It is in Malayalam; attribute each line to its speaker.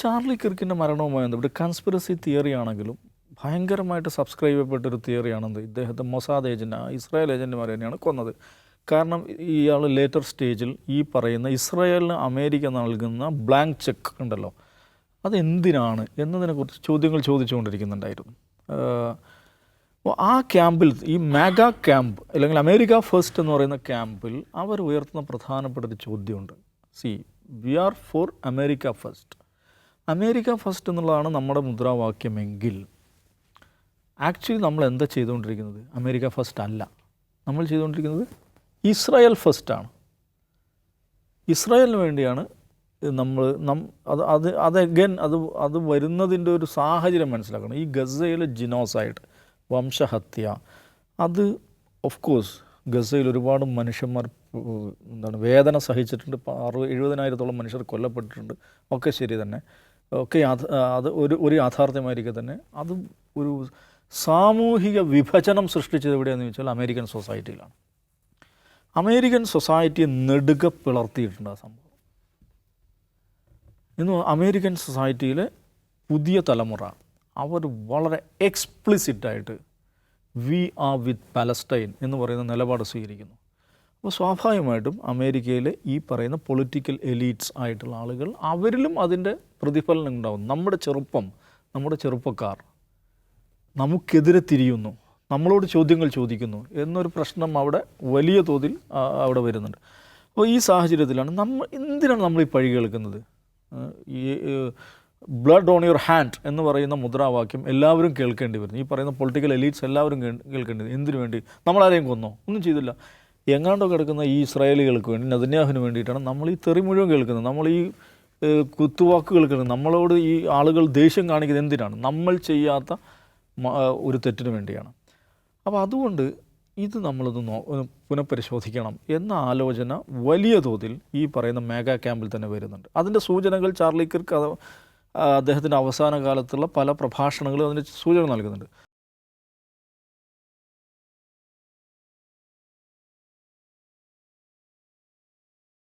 Speaker 1: ചാർലി കിർക്കിൻ്റെ മരണവുമായി ബന്ധപ്പെട്ട് കൺസ്പിറസി തിയറി ആണെങ്കിലും ഭയങ്കരമായിട്ട് സബ്സ്ക്രൈബ് ചെയ്യപ്പെട്ടൊരു തിയറിയാണെന്ത് ഇദ്ദേഹത്തെ മൊസാദ് ഏജൻറ്റ് ഇസ്രായേൽ ഏജൻറ്റുമാർ തന്നെയാണ് കൊന്നത്. കാരണം ഇയാൾ ലേറ്റർ സ്റ്റേജിൽ ഈ പറയുന്ന ഇസ്രായേലിന് അമേരിക്ക നൽകുന്ന ബ്ലാങ്ക് ചെക്ക് ഉണ്ടല്ലോ, അതെന്തിനാണ് എന്നതിനെക്കുറിച്ച് ചോദ്യങ്ങൾ ചോദിച്ചുകൊണ്ടിരിക്കുന്നുണ്ടായിരുന്നു. ആ ക്യാമ്പിൽ, ഈ മാഗാ ക്യാമ്പ് അല്ലെങ്കിൽ അമേരിക്ക ഫസ്റ്റ് എന്ന് പറയുന്ന ക്യാമ്പിൽ അവർ ഉയർത്തുന്ന പ്രധാനപ്പെട്ട ഒരു ചോദ്യമുണ്ട്. We are for America first. America first എന്നുള്ളതാണ് നമ്മുടെ മുദ്രാവാക്യമെങ്കിൽ ആക്ച്വലി നമ്മൾ എന്താ ചെയ്തുകൊണ്ടിരിക്കുന്നത്? അമേരിക്ക ഫസ്റ്റ് അല്ല, നമ്മൾ ചെയ്തുകൊണ്ടിരിക്കുന്നത് ഇസ്രായേൽ ഫസ്റ്റാണ്. ഇസ്രായേലിന് വേണ്ടിയാണ് നമ്മൾ അത് വരുന്നതിൻ്റെ ഒരു സാഹചര്യം മനസ്സിലാക്കണം. ഈ ഗസയിലെ ജിനോസൈഡ്, വംശഹത്യ, അത് ഓഫ് കോഴ്സ് ഗസയിൽ ഒരുപാട് മനുഷ്യന്മാർ വേദന സഹിച്ചിട്ടുണ്ട്. 70,000-ഓളം മനുഷ്യർ കൊല്ലപ്പെട്ടിട്ടുണ്ട്. ഒക്കെ ശരി തന്നെ, ഒക്കെ അത് ഒരു യാഥാർത്ഥ്യമായിരിക്കെ തന്നെ അത് ഒരു സാമൂഹിക വിഭജനം സൃഷ്ടിച്ചത് എവിടെയാണെന്ന് ചോദിച്ചാൽ അമേരിക്കൻ സൊസൈറ്റിയിലാണ്. അമേരിക്കൻ സൊസൈറ്റിയെ നെടുക പിളർത്തിയിട്ടുണ്ട് ആ സംഭവം. ഇന്ന് അമേരിക്കൻ സൊസൈറ്റിയിലെ പുതിയ തലമുറ അവർ വളരെ എക്സ്പ്ലിസിറ്റായിട്ട് വി ആർ വിത്ത് പാലസ്റ്റൈൻ എന്ന് പറയുന്ന നിലപാട് സ്വീകരിക്കുന്നു. അപ്പോൾ സ്വാഭാവികമായിട്ടും അമേരിക്കയിലെ ഈ പറയുന്ന പൊളിറ്റിക്കൽ എലീറ്റ്സ് ആയിട്ടുള്ള ആളുകൾ അവരിലും അതിൻ്റെ പ്രതിഫലനം ഉണ്ടാകും. നമ്മുടെ ചെറുപ്പക്കാർ നമുക്കെതിരെ തിരിയുന്നു, നമ്മളോട് ചോദ്യങ്ങൾ ചോദിക്കുന്നു എന്നൊരു പ്രശ്നം അവിടെ വലിയ തോതിൽ അവിടെ വരുന്നുണ്ട്. അപ്പോൾ ഈ സാഹചര്യത്തിലാണ് എന്തിനാണ് നമ്മൾ ഈ പഴി കേൾക്കുന്നത്? ഈ ബ്ലഡ് ഓൺ യുവർ ഹാൻഡ് എന്ന് പറയുന്ന മുദ്രാവാക്യം എല്ലാവരും കേൾക്കേണ്ടി വരുന്നു. ഈ പറയുന്ന പൊളിറ്റിക്കൽ എലീറ്റ്സ് എല്ലാവരും കേൾക്കേണ്ടി വരും. എന്തിനു വേണ്ടി? നമ്മളാരെയും കൊന്നോ? ഒന്നും ചെയ്തില്ല. എങ്ങാണ്ടോ കിടക്കുന്ന ഈ ഇസ്രായേലികൾക്ക് വേണ്ടി, നെതന്യാഹുവിന് വേണ്ടിയിട്ടാണ് നമ്മൾ ഈ തെറി മുഴുവൻ കേൾക്കുന്നത്, നമ്മൾ ഈ കുത്തുവാക്ക് കേൾക്കുന്നത്. നമ്മളോട് ഈ ആളുകൾ ദേഷ്യം കാണിക്കുന്നത് എന്തിനാണ്? നമ്മൾ ചെയ്യാത്ത ഒരു തെറ്റിന് വേണ്ടിയാണ്. അപ്പോൾ അതുകൊണ്ട് ഇത് നമ്മളത് പുനഃപരിശോധിക്കണം എന്ന ആലോചന വലിയ തോതിൽ ഈ പറയുന്ന മേഗാ ക്യാമ്പിൽ തന്നെ വരുന്നുണ്ട്. അതിൻ്റെ സൂചനകൾ ചാർലി കിർക്ക് അദ്ദേഹത്തിൻ്റെ അവസാന കാലത്തുള്ള പല പ്രഭാഷണങ്ങളും അതിൻ്റെ സൂചന നൽകുന്നുണ്ട്.